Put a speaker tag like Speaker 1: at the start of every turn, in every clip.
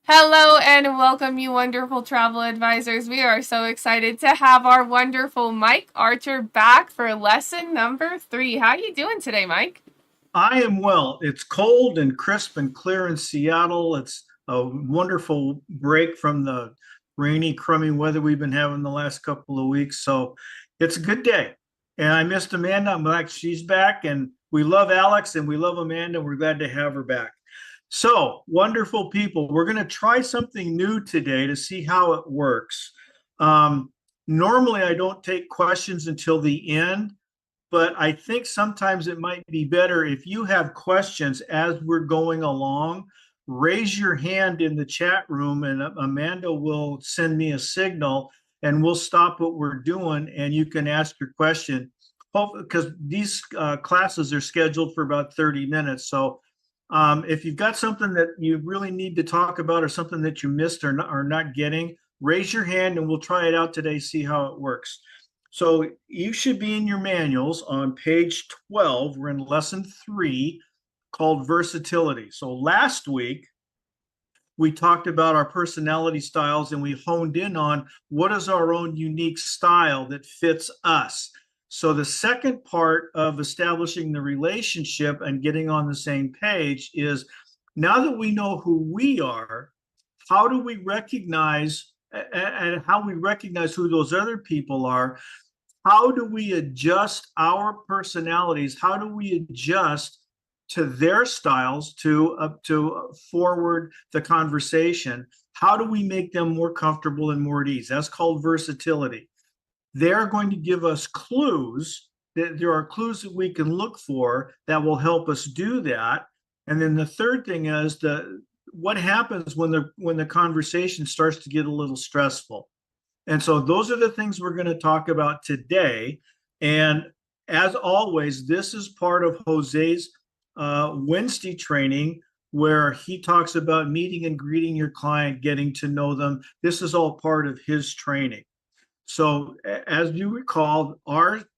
Speaker 1: Hello and welcome, you wonderful travel advisors. We are so excited to have our wonderful Mike Archer back for lesson number 3. How you doing today, Mike?
Speaker 2: I am well. It's cold and crisp and clear in Seattle. It's a wonderful break from the rainy, crummy weather we've been having the last couple of weeks. So it's a good day. And I missed Amanda. I'm glad she's back. And we love Alex and we love Amanda. We're glad to have her back. So, wonderful people. We're going to try something new today to see how it works. Um, Normally, I don't take questions until the end, but I think sometimes it might be better if you have questions as we're going along. Raise your hand in the chat room, and Amanda will send me a signal, and we'll stop what we're doing, and you can ask your question. Because these classes are scheduled for about 30 minutes. So if you've got something that you really need to talk about or something that you missed or not getting, raise your hand and we'll try it out today, see how it works. So you should be in your manuals on page 12. We're in lesson 3 called versatility. So last week, we talked about our personality styles and we honed in on what is our own unique style that fits us. So the second part of establishing the relationship and getting on the same page is, now that we know who we are, how do we recognize and how we recognize who those other people are? How do we adjust our personalities? How do we adjust to their styles to forward the conversation? How do we make them more comfortable and more at ease? That's called versatility. They're going to give us clues. That there are clues that we can look for that will help us do that. And then the third thing is what happens when the conversation starts to get a little stressful. And so those are the things we're going to talk about today. And as always, this is part of Jose's Wednesday training, where he talks about meeting and greeting your client, getting to know them. This is all part of his training. So as you recall,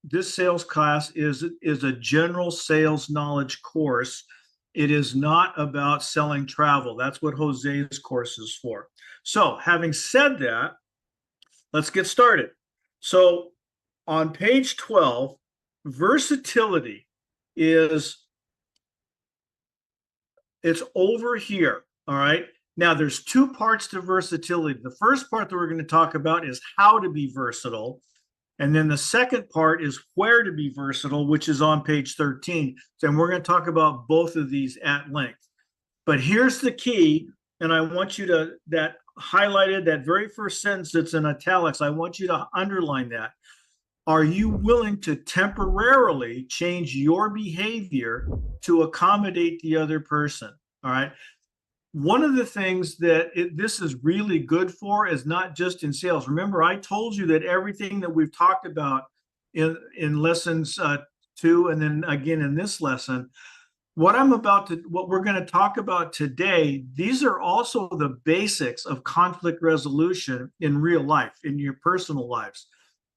Speaker 2: this sales class is a general sales knowledge course. It is not about selling travel. That's what Jose's course is for. So having said that, let's get started. So on page 12, versatility is it's over here. All right. Now there's two parts to versatility. The first part that we're going to talk about is how to be versatile. And then the second part is where to be versatile, which is on page 13. And we're going to talk about both of these at length. But here's the key, and I want you to, that highlighted, that very first sentence that's in italics, I want you to underline that. Are you willing to temporarily change your behavior to accommodate the other person? All right. One of the things that this is really good for is not just in sales. Remember, I told you that everything that we've talked about in lessons 2 and then again in this lesson, what we're going to talk about today, these are also the basics of conflict resolution in real life, in your personal lives.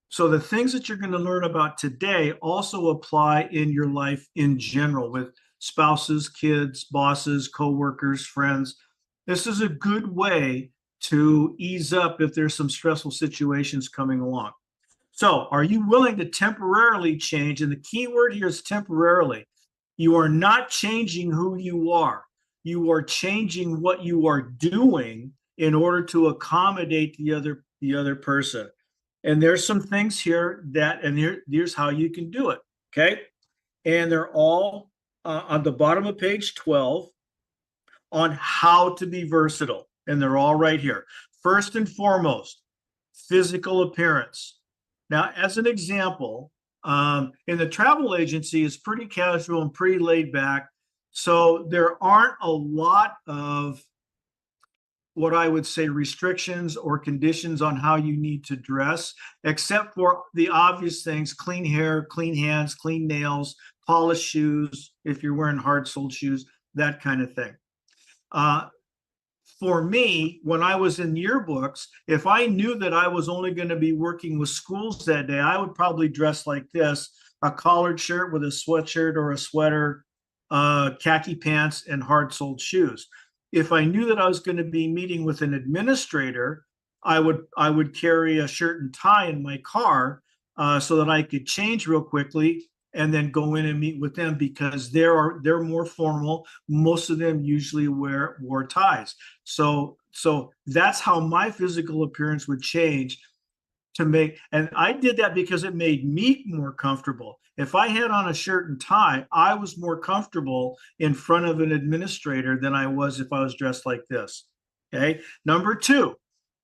Speaker 2: So the things that you're going to learn about today also apply in your life in general with spouses, kids, bosses, coworkers, friends. This is a good way to ease up if there's some stressful situations coming along. So, are you willing to temporarily change? And the key word here is temporarily. You are not changing who you are. You are changing what you are doing in order to accommodate the other person. And there's some things here here's how you can do it. Okay. And they're all on the bottom of page 12 on how to be versatile. And they're all right here. First and foremost, physical appearance. Now, as an example, in the travel agency, it's pretty casual and pretty laid back. So there aren't a lot of what I would say restrictions or conditions on how you need to dress, except for the obvious things: clean hair, clean hands, clean nails, polished shoes, if you're wearing hard soled shoes, that kind of thing. Uh, for me, when I was in yearbooks, if I knew that I was only going to be working with schools that day, I would probably dress like this: a collared shirt with a sweatshirt or a sweater, khaki pants, and hard soled shoes. If I knew that I was going to be meeting with an administrator, I would carry a shirt and tie in my car so that I could change real quickly and then go in and meet with them because they're more formal. Most of them usually wore ties. So that's how my physical appearance would change to make, and I did that because it made me more comfortable. If I had on a shirt and tie, I was more comfortable in front of an administrator than I was if I was dressed like this. Okay. Number two,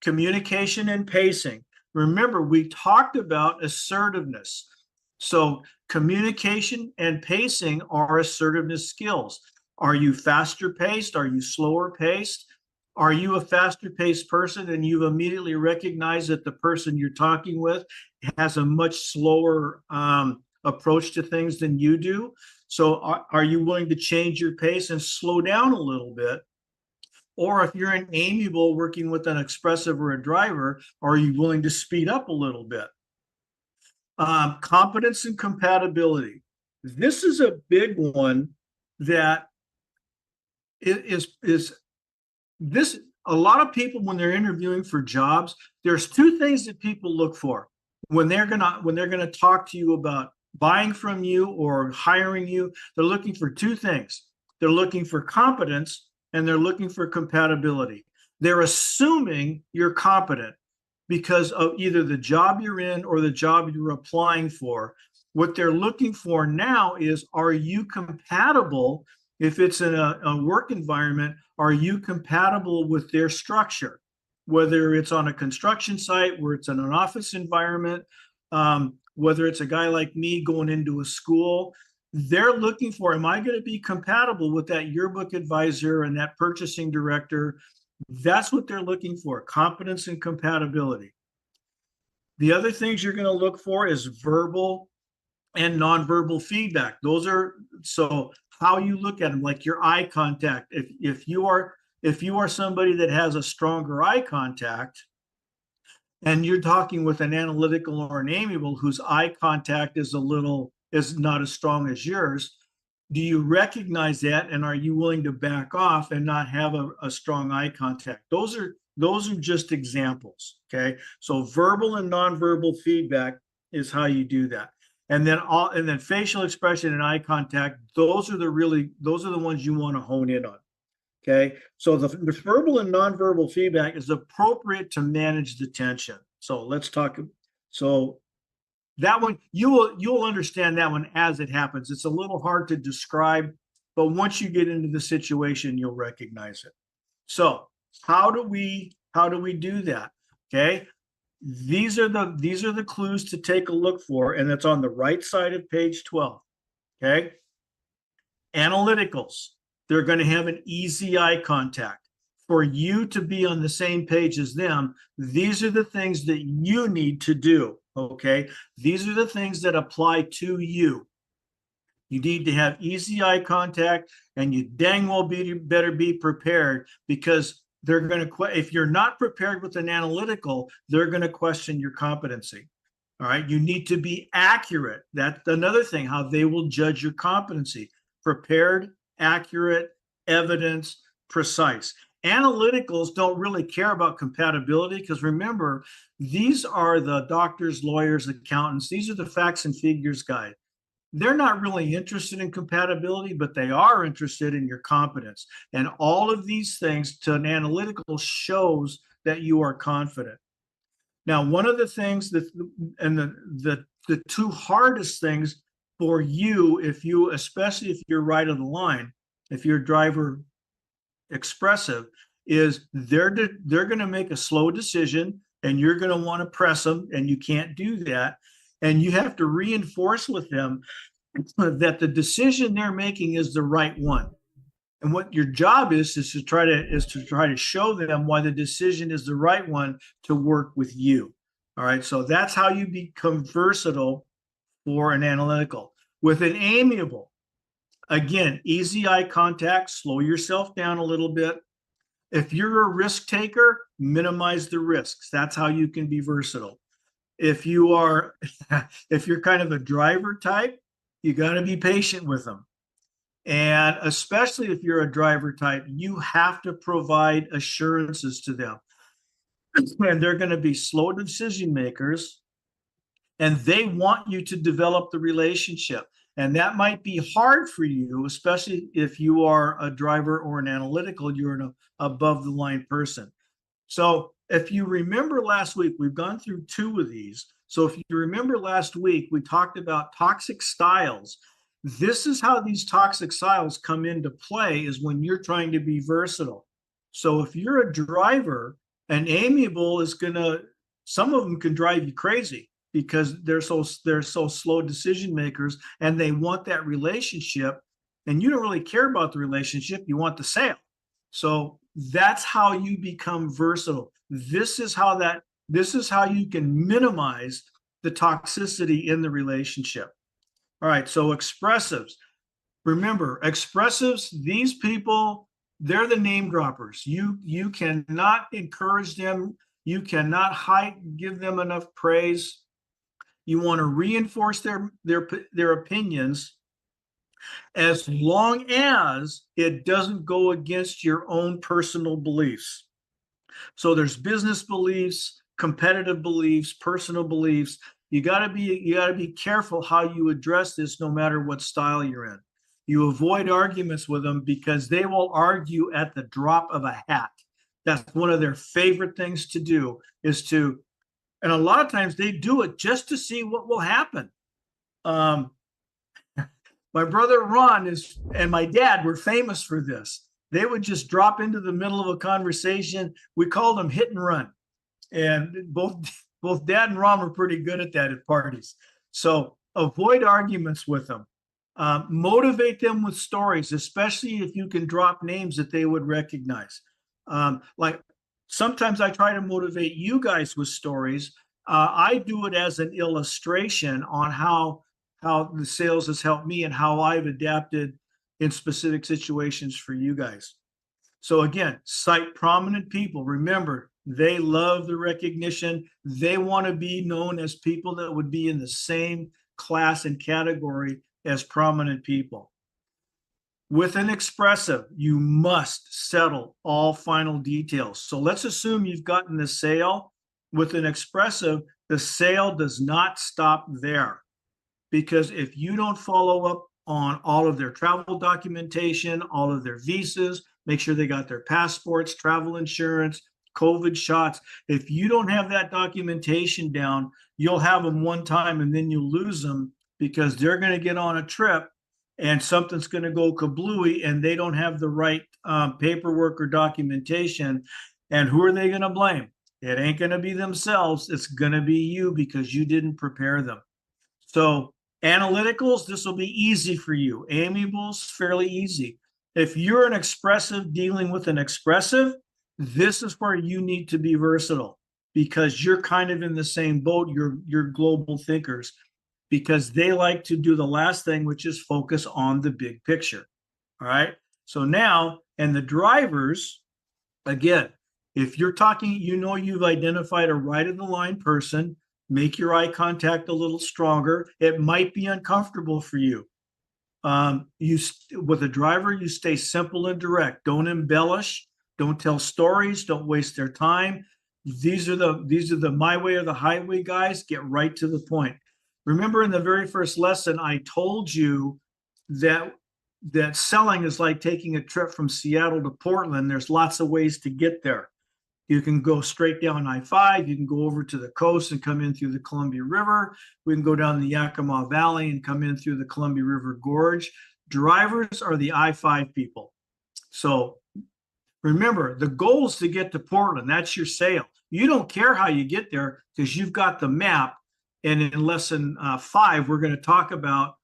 Speaker 2: communication and pacing. Remember, we talked about assertiveness. So communication and pacing are assertiveness skills. Are you faster paced? Are you slower paced? Are you a faster paced person and you immediately recognize that the person you're talking with has a much slower approach to things than you do? So are you willing to change your pace and slow down a little bit? Or if you're an amiable working with an expressive or a driver, are you willing to speed up a little bit? Competence and compatibility. This is a big one that is this. A lot of people, when they're interviewing for jobs, there's two things that people look for when they're gonna talk to you about buying from you or hiring you. They're looking for two things. They're looking for competence and they're looking for compatibility. They're assuming you're competent because of either the job you're in or the job you're applying for. What they're looking for now is, are you compatible? If it's in a work environment, are you compatible with their structure? Whether it's on a construction site, where it's in an office environment, whether it's a guy like me going into a school, they're looking for, am I going to be compatible with that yearbook advisor and that purchasing director? That's what they're looking for, competence and compatibility. The other things you're going to look for is verbal and nonverbal feedback. Those are, so how you look at them, like your eye contact. If you are somebody that has a stronger eye contact and you're talking with an analytical or an amiable whose eye contact is not as strong as yours, do you recognize that and are you willing to back off and not have a strong eye contact? Those are just examples. Okay, so verbal and nonverbal feedback is how you do that. And then facial expression and eye contact, those are the ones you want to hone in on. Okay, so the verbal and nonverbal feedback is appropriate to manage the tension. So let's talk. So that one, you'll understand that one as it happens. It's a little hard to describe, but once you get into the situation, you'll recognize it. So how do we do that? Okay, these are the clues to take a look for, and it's on the right side of page 12. Okay, analyticals, they're going to have an easy eye contact. For you to be on the same page as them, these are the things that you need to do. Okay, these are the things that apply to you. You need to have easy eye contact, and you dang well better be prepared, because they're going to, if you're not prepared with an analytical, they're going to question your competency. All right, you need to be accurate. That's another thing, how they will judge your competency. Prepared, accurate, evidence, precise. Analyticals don't really care about compatibility, because remember, these are the doctors, lawyers, accountants. These are the facts and figures guy. They're not really interested in compatibility, but they are interested in your competence. And all of these things to an analytical shows that you are confident. Now, one of the things that, and the two hardest things for you, especially if you're right on the line, if you're driver expressive, is they're going to make a slow decision and you're going to want to press them, and you can't do that. And you have to reinforce with them that the decision they're making is the right one. And what your job is to try to show them why the decision is the right one to work with you. All right. So that's how you become versatile for an analytical. With an amiable, again, easy eye contact, slow yourself down a little bit. If you're a risk taker, minimize the risks. That's how you can be versatile. If you're kind of a driver type, you got to be patient with them. And especially if you're a driver type, you have to provide assurances to them. And they're going to be slow decision makers, and they want you to develop the relationship. And that might be hard for you, especially if you are a driver or an analytical, you're an above the line person. So if you remember last week, we've gone through 2 of these. So if you remember last week, we talked about toxic styles. This is how these toxic styles come into play, is when you're trying to be versatile. So if you're a driver, an amiable is gonna, some of them can drive you crazy because they're so slow decision makers, and they want that relationship, and you don't really care about the relationship, you want the sale. So that's how you become versatile. This is how you can minimize the toxicity in the relationship. All right, so expressives. Remember, expressives, these people, they're the name droppers. You cannot encourage them, you cannot give them enough praise. You want to reinforce their opinions, as long as it doesn't go against your own personal beliefs. So there's business beliefs, competitive beliefs, personal beliefs. You got to be careful how you address this, no matter what style you're in. You avoid arguments with them because they will argue at the drop of a hat. That's one of their favorite things to do, and a lot of times they do it just to see what will happen. My brother Ron and my dad were famous for this. They would just drop into the middle of a conversation. We called them hit and run. And both Dad and Ron were pretty good at that at parties. So avoid arguments with them. Motivate them with stories, especially if you can drop names that they would recognize. Like sometimes I try to motivate you guys with stories. I do it as an illustration on how the sales has helped me and how I've adapted in specific situations for you guys. So again, cite prominent people. Remember, they love the recognition. They want to be known as people that would be in the same class and category as prominent people. With an expressive, you must settle all final details. So let's assume you've gotten the sale. With an expressive, the sale does not stop there, because if you don't follow up on all of their travel documentation, all of their visas, make sure they got their passports, travel insurance, COVID shots. If you don't have that documentation down, you'll have them one time and then you'll lose them, because they're going to get on a trip and something's going to go kablooey and they don't have the right paperwork or documentation. And who are they going to blame? It ain't going to be themselves. It's going to be you, because you didn't prepare them. So analyticals, this will be easy for you. Amiables, fairly easy. If you're an expressive dealing with an expressive, this is where you need to be versatile, because you're kind of in the same boat. You're global thinkers, because they like to do the last thing, which is focus on the big picture. All right. So now, and the drivers, again, if you're talking, you've identified a right of the line person, make your eye contact a little stronger. It might be uncomfortable for you. With a driver, you stay simple and direct. Don't embellish. Don't tell stories. Don't waste their time. These are the my way or the highway guys. Get right to the point. Remember, in the very first lesson, I told you that selling is like taking a trip from Seattle to Portland. There's lots of ways to get there. You can go straight down I-5. You can go over to the coast and come in through the Columbia River. We can go down the Yakima Valley and come in through the Columbia River Gorge. Drivers are the I-5 people. So remember, the goal is to get to Portland. That's your sale. You don't care how you get there, because you've got the map. And in lesson 5, we're going to talk about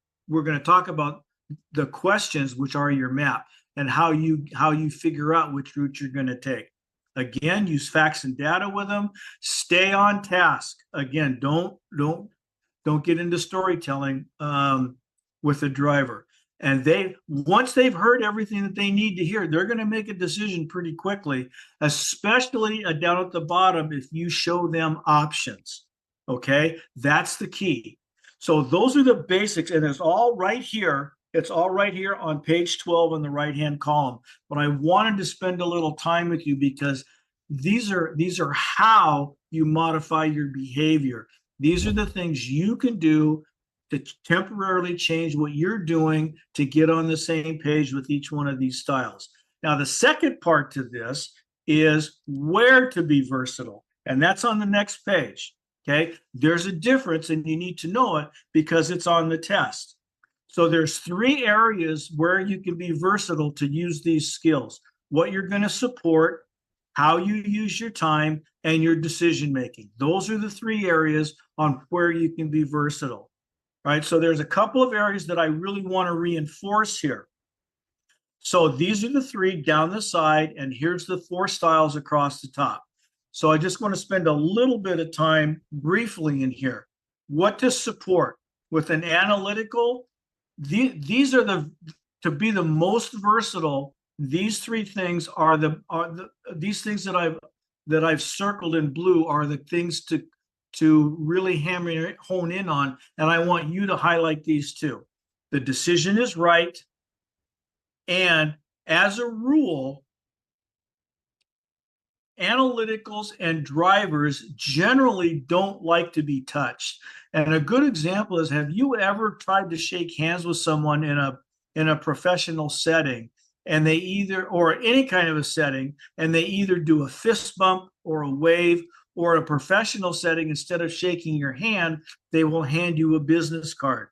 Speaker 2: the questions, which are your map, and how you figure out which route you're going to take. Again, use facts and data with them. Stay on task. Again, don't get into storytelling with the driver. And once they've heard everything that they need to hear, they're going to make a decision pretty quickly, especially down at the bottom if you show them options. Okay, that's the key. So those are the basics, and it's all right here It's all right here on page 12 in the right-hand column. But I wanted to spend a little time with you because these are how you modify your behavior. These are the things you can do to temporarily change what you're doing to get on the same page with each one of these styles. Now, the second part to this is where to be versatile, and that's on the next page. Okay, there's a difference, and you need to know it because it's on the test. So there's 3 areas where you can be versatile to use these skills: what you're going to support, how you use your time, and your decision making. Those are the 3 areas on where you can be versatile. Right? So there's a couple of areas that I really want to reinforce here. So these are the 3 down the side, and here's the 4 styles across the top. So I just want to spend a little bit of time briefly in here. What to support with an analytical, these are to be the most versatile. These 3 things are these things that I've circled in blue are the things to really hone in on, and I want you to highlight these 2. The decision is right, and as a rule, analyticals and drivers generally don't like to be touched. And a good example is, have you ever tried to shake hands with someone in a professional setting, and they either, or any kind of a setting, and they either do a fist bump or a wave, or a professional setting, instead of shaking your hand, they will hand you a business card.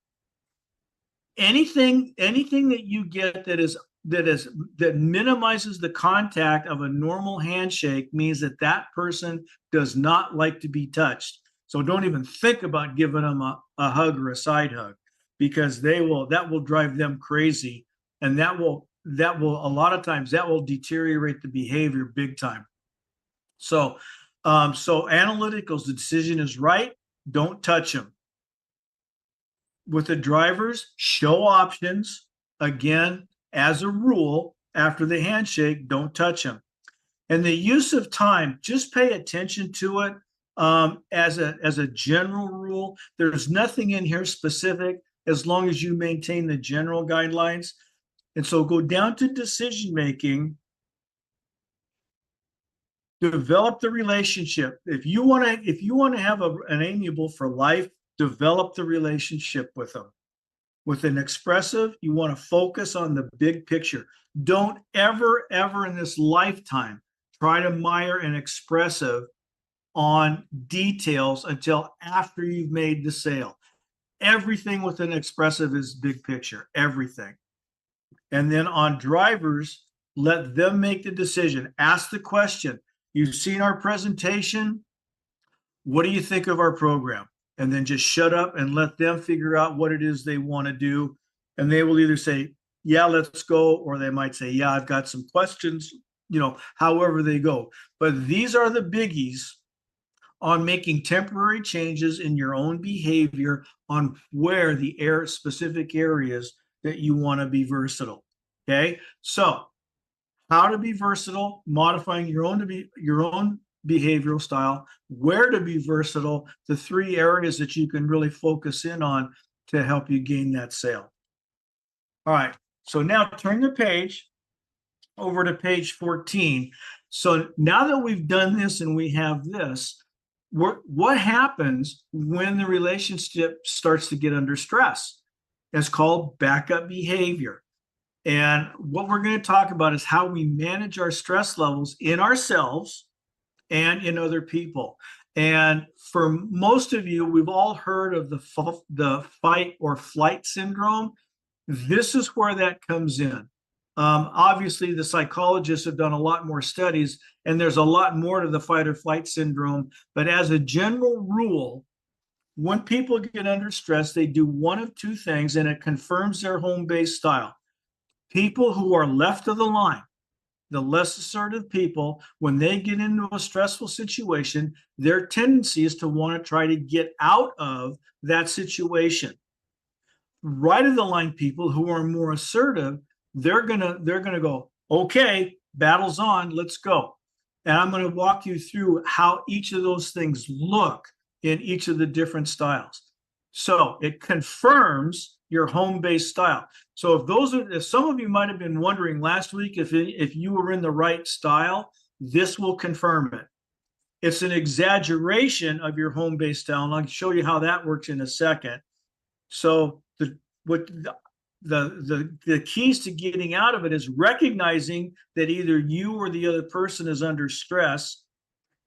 Speaker 2: Anything that you get that minimizes the contact of a normal handshake means that person does not like to be touched. So don't even think about giving them a hug or a side hug, because that will drive them crazy, and that will a lot of times that will deteriorate the behavior big time. So analyticals, the decision is right, don't touch them. With the drivers, show options. Again, as a rule, after the handshake, don't touch them. And the use of time, just pay attention to it. As a general rule, there's nothing in here specific as long as you maintain the general guidelines. And so go down to decision making. Develop the relationship. If you want to have an amiable for life, develop the relationship with them. With an expressive, you want to focus on the big picture. Don't ever in this lifetime try to mire an expressive on details until after you've made the sale. Everything with an expressive is big picture, everything. And then on drivers, let them make the decision. Ask the question. You've seen our presentation. What do you think of our program? And then just shut up and let them figure out what it is they want to do. And they will either say, yeah, let's go, or they might say, yeah, I've got some questions, however they go. But these are the biggies on making temporary changes in your own behavior on where the specific areas that you want to be versatile. Okay, so how to be versatile, modifying your own behavioral style, where to be versatile, the 3 areas that you can really focus in on to help you gain that sale. All right, so now turn the page over to page 14. So now that we've done this and we have this, what happens when the relationship starts to get under stress? It's called backup behavior. And what we're going to talk about is how we manage our stress levels in ourselves and in other people. And for most of you, we've all heard of the fight or flight syndrome. This is where that comes in. Obviously, the psychologists have done a lot more studies, and there's a lot more to the fight or flight syndrome. But as a general rule, when people get under stress, they do one of 2 things, and it confirms their home-based style. People who are left of the line, the less assertive people, when they get into a stressful situation, their tendency is to want to try to get out of that situation. Right of the line people who are more assertive, they're gonna go, okay, battle's on, let's go. And I'm going to walk you through how each of those things look in each of the different styles. So it confirms your home-based style. So if some of you might have been wondering last week if you were in the right style, this will confirm it. It's an exaggeration of your home-based style, and I'll show you how that works in a second. So the keys to getting out of it is recognizing that either you or the other person is under stress.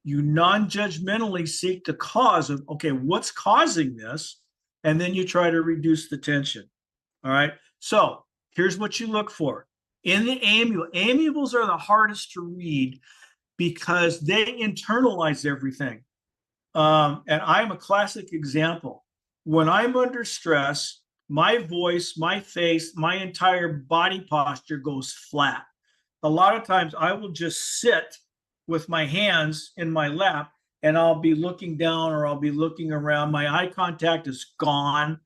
Speaker 2: You non-judgmentally seek the cause of, okay, what's causing this? And then you try to reduce the tension. All right. So here's what you look for. In the amiables are the hardest to read because they internalize everything. And I'm a classic example. When I'm under stress, my voice, my face, my entire body posture goes flat. A lot of times I will just sit with my hands in my lap and I'll be looking down or I'll be looking around. My eye contact is gone.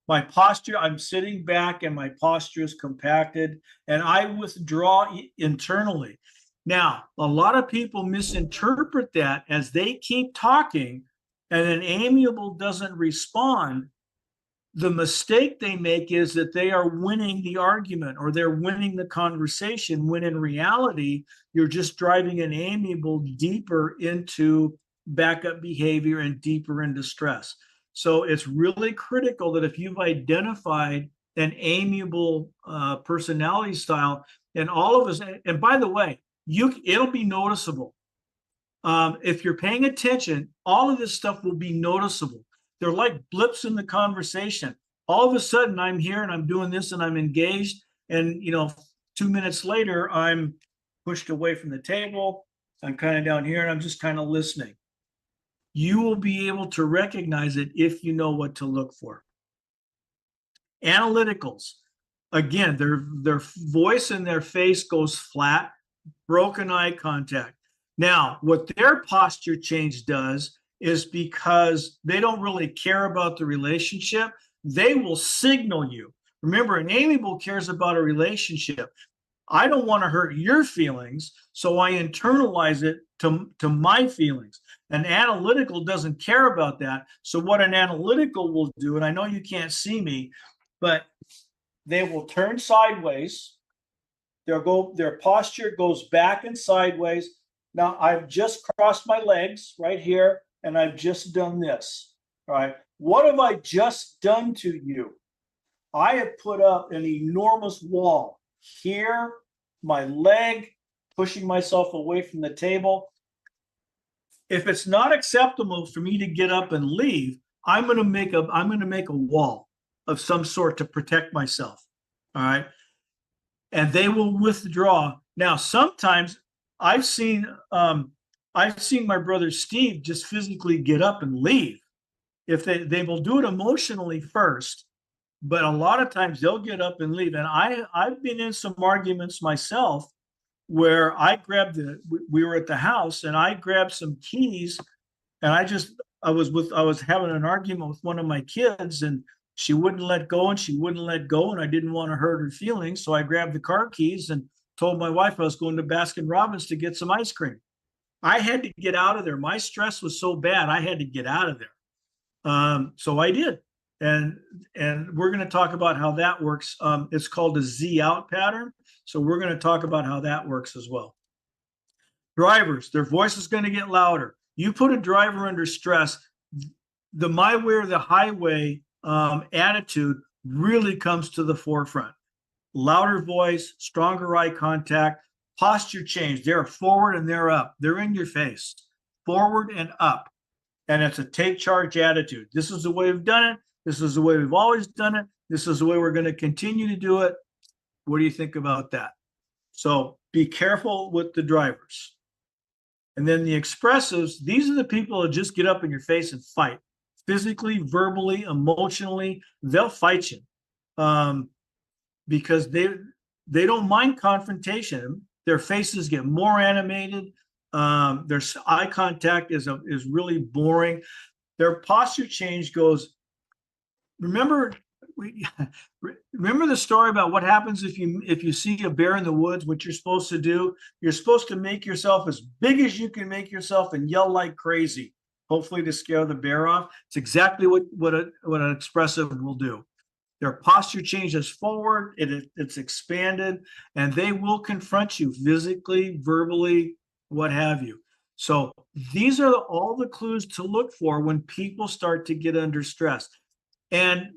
Speaker 2: My posture, I'm sitting back and my posture is compacted and I withdraw internally. Now, a lot of people misinterpret that as they keep talking and an amiable doesn't respond. The mistake they make is that they are winning the argument or they're winning the conversation, when in reality, you're just driving an amiable deeper into backup behavior and deeper into stress. So it's really critical that if you've identified an amiable personality style, and all of us, and by the way, it'll be noticeable. If you're paying attention, all of this stuff will be noticeable. They're like blips in the conversation. All of a sudden, I'm here and I'm doing this and I'm engaged. And, 2 minutes later, I'm pushed away from the table. I'm kind of down here and I'm just kind of listening. You will be able to recognize it if you know what to look for. Analyticals, again, their voice and their face goes flat, broken eye contact. Now, what their posture change does is because they don't really care about the relationship, they will signal you. Remember, an amiable cares about a relationship. I don't want to hurt your feelings, so I internalize it to my feelings. An analytical doesn't care about that. So what an analytical will do, and I know you can't see me, but they will turn sideways. Their posture goes back and sideways. Now, I've just crossed my legs right here, and I've just done this. All right. What have I just done to you? I have put up an enormous wall here, my leg, pushing myself away from the table. If it's not acceptable for me to get up and leave, I'm going to make a wall of some sort to protect myself. All right. And they will withdraw. Now, sometimes I've seen my brother Steve just physically get up and leave. If they will do it emotionally first, but a lot of times they'll get up and leave. And I've been in some arguments myself where we were at the house and I grabbed some keys and I was having an argument with one of my kids and she wouldn't let go and I didn't want to hurt her feelings. So I grabbed the car keys and told my wife I was going to Baskin Robbins to get some ice cream. I had to get out of there. My stress was so bad, I had to get out of there. So I did. And we're going to talk about how that works. It's called a Z out pattern. So we're going to talk about how that works as well. Drivers, their voice is going to get louder. You put a driver under stress, the my way or the highway attitude really comes to the forefront. Louder voice, stronger eye contact, posture change. They're forward and they're up. They're in your face, forward and up. And it's a take charge attitude. This is the way we've done it. This is the way we've always done it. This is the way we're going to continue to do it. What do you think about that? So be careful with the drivers. And then the expressives, these are the people that just get up in your face and fight. Physically, verbally, emotionally, they'll fight you. Because they don't mind confrontation. Their faces get more animated. Their eye contact is really boring. Their posture change goes. Remember the story about what happens if you see a bear in the woods? What you're supposed to do? You're supposed to make yourself as big as you can make yourself and yell like crazy, hopefully to scare the bear off. It's exactly what an expressive will do. Their posture changes forward, it's expanded, and they will confront you physically, verbally, what have you. So these are all the clues to look for when people start to get under stress. And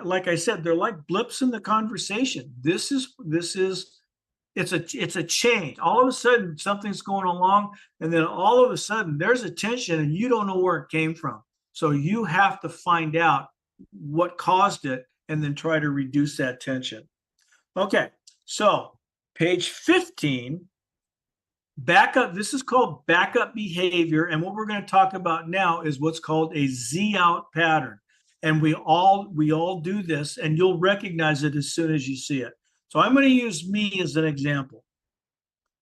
Speaker 2: like I said, they're like blips in the conversation. It's a change. All of a sudden, something's going along, and then all of a sudden, there's a tension, and you don't know where it came from. So you have to find out what caused it, and then try to reduce that tension. Okay, so page 15, backup. This is called backup behavior, and what we're going to talk about now is what's called a Z out pattern. And we all do this, and you'll recognize it as soon as you see it. So I'm going to use me as an example.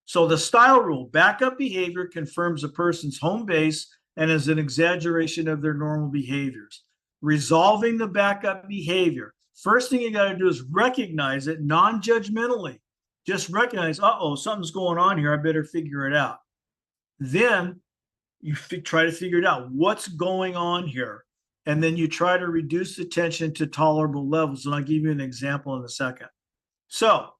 Speaker 2: So the style rule, backup behavior confirms a person's home base and is an exaggeration of their normal behaviors. Resolving the backup behavior. First thing you got to do is recognize it non-judgmentally. Just recognize, uh-oh, something's going on here. I better figure it out. Then you try to figure it out. What's going on here? And then you try to reduce the tension to tolerable levels. And I'll give you an example in a second. So,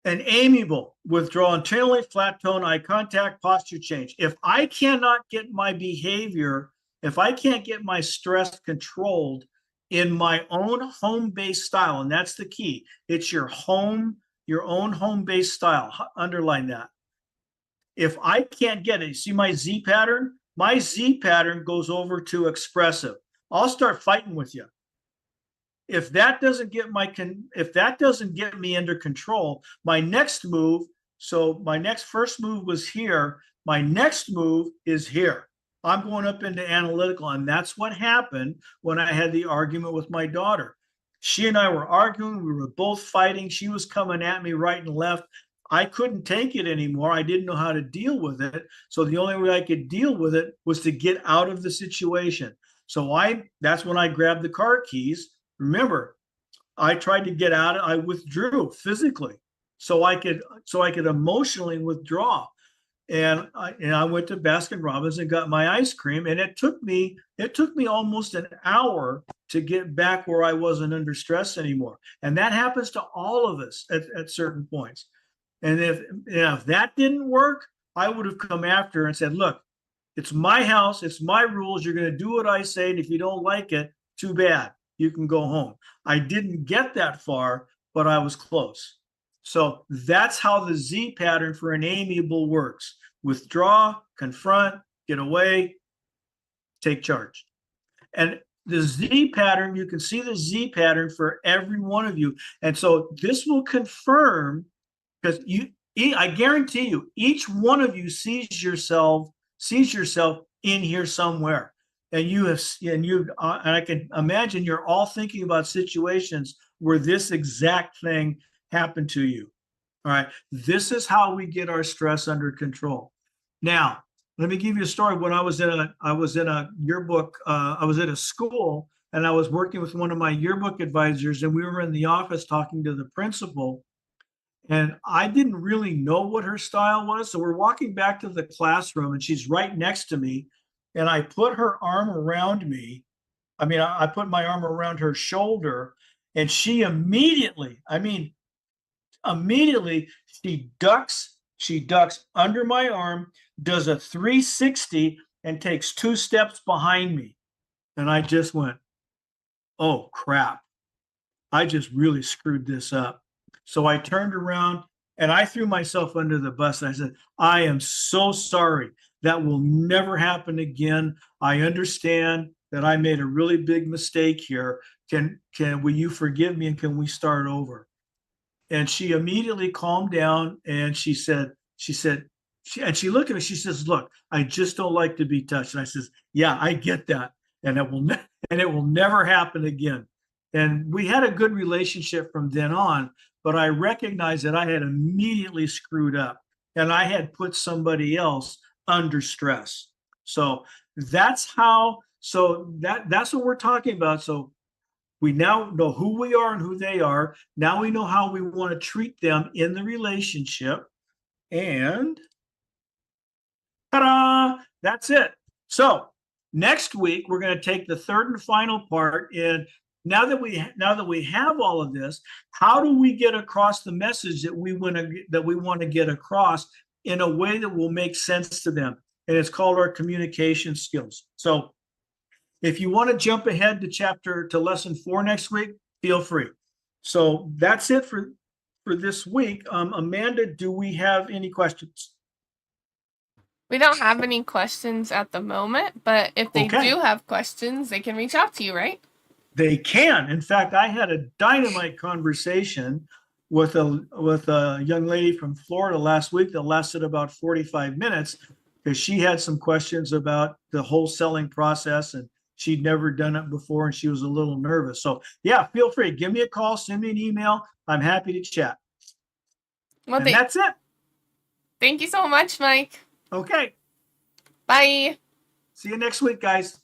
Speaker 2: an amiable withdrawal, internally flat tone, eye contact, posture change. If I cannot get my behavior, if I can't get my stress controlled in my own home-based style, and that's the key, it's your own home-based style. Underline that. If I can't get it, see my Z pattern? My Z pattern goes over to expressive. I'll start fighting with you. If that doesn't get me under control, my next move, so my first move was here, my next move is here. I'm going up into analytical, and that's what happened when I had the argument with my daughter. She and I were arguing, we were both fighting, she was coming at me right and left. I couldn't take it anymore. I didn't know how to deal with it. So the only way I could deal with it was to get out of the situation. So that's when I grabbed the car keys. Remember, I tried to get out. I withdrew physically, so I could emotionally withdraw. And I went to Baskin Robbins and got my ice cream. And it took me almost an hour to get back where I wasn't under stress anymore. And that happens to all of us at certain points. And if that didn't work, I would have come after her and said, look, it's my house, it's my rules. You're going to do what I say. And if you don't like it, too bad. You can go home. I didn't get that far, but I was close. So that's how the Z pattern for an amiable works. Withdraw, confront, get away, take charge. And the Z pattern, you can see the Z pattern for every one of you. And so this will confirm, because I guarantee you, each one of you sees yourself in here somewhere. And I can imagine you're all thinking about situations where this exact thing happened to you. All right. This is how we get our stress under control. Now, let me give you a story. When I was in a yearbook, I was at a school, and I was working with one of my yearbook advisors, and we were in the office talking to the principal. And I didn't really know what her style was. So we're walking back to the classroom, and she's right next to me. And I put her arm around me. I put my arm around her shoulder, and she immediately, she ducks under my arm, does a 360, and takes 2 steps behind me. And I just went, oh, crap. I just really screwed this up. So I turned around and I threw myself under the bus. And I said, I am so sorry. That will never happen again. I understand that I made a really big mistake here. Will you forgive me, and can we start over? And she immediately calmed down, and she looked at me. She says, look, I just don't like to be touched. And I says, yeah, I get that. And it will never happen again. And we had a good relationship from then on, but I recognized that I had immediately screwed up, and I had put somebody else under stress. So that's what we're talking about. So we now know who we are and who they are. Now we know how we want to treat them in the relationship. And ta-da, that's it. So next week, we're going to take the third and final part, and now that we have all of this, how do we get across the message that we want to get across in a way that will make sense to them? And it's called our communication skills. So if you want to jump ahead to lesson 4 next week, feel free. So that's it for this week. Amanda, do we have any questions?
Speaker 1: We don't have any questions at the moment, but if they
Speaker 2: Okay.
Speaker 1: do have questions, they can reach out to you, right?
Speaker 2: They can. In fact, I had a dynamite conversation with a young lady from Florida last week that lasted about 45 minutes because she had some questions about the whole selling process, and she'd never done it before and she was a little nervous. So yeah, feel free. Give me a call, send me an email. I'm happy to chat.
Speaker 1: Well,
Speaker 2: And that's it.
Speaker 1: thank you so much, Mike.
Speaker 2: Okay.
Speaker 1: Bye.
Speaker 2: See you next week, guys.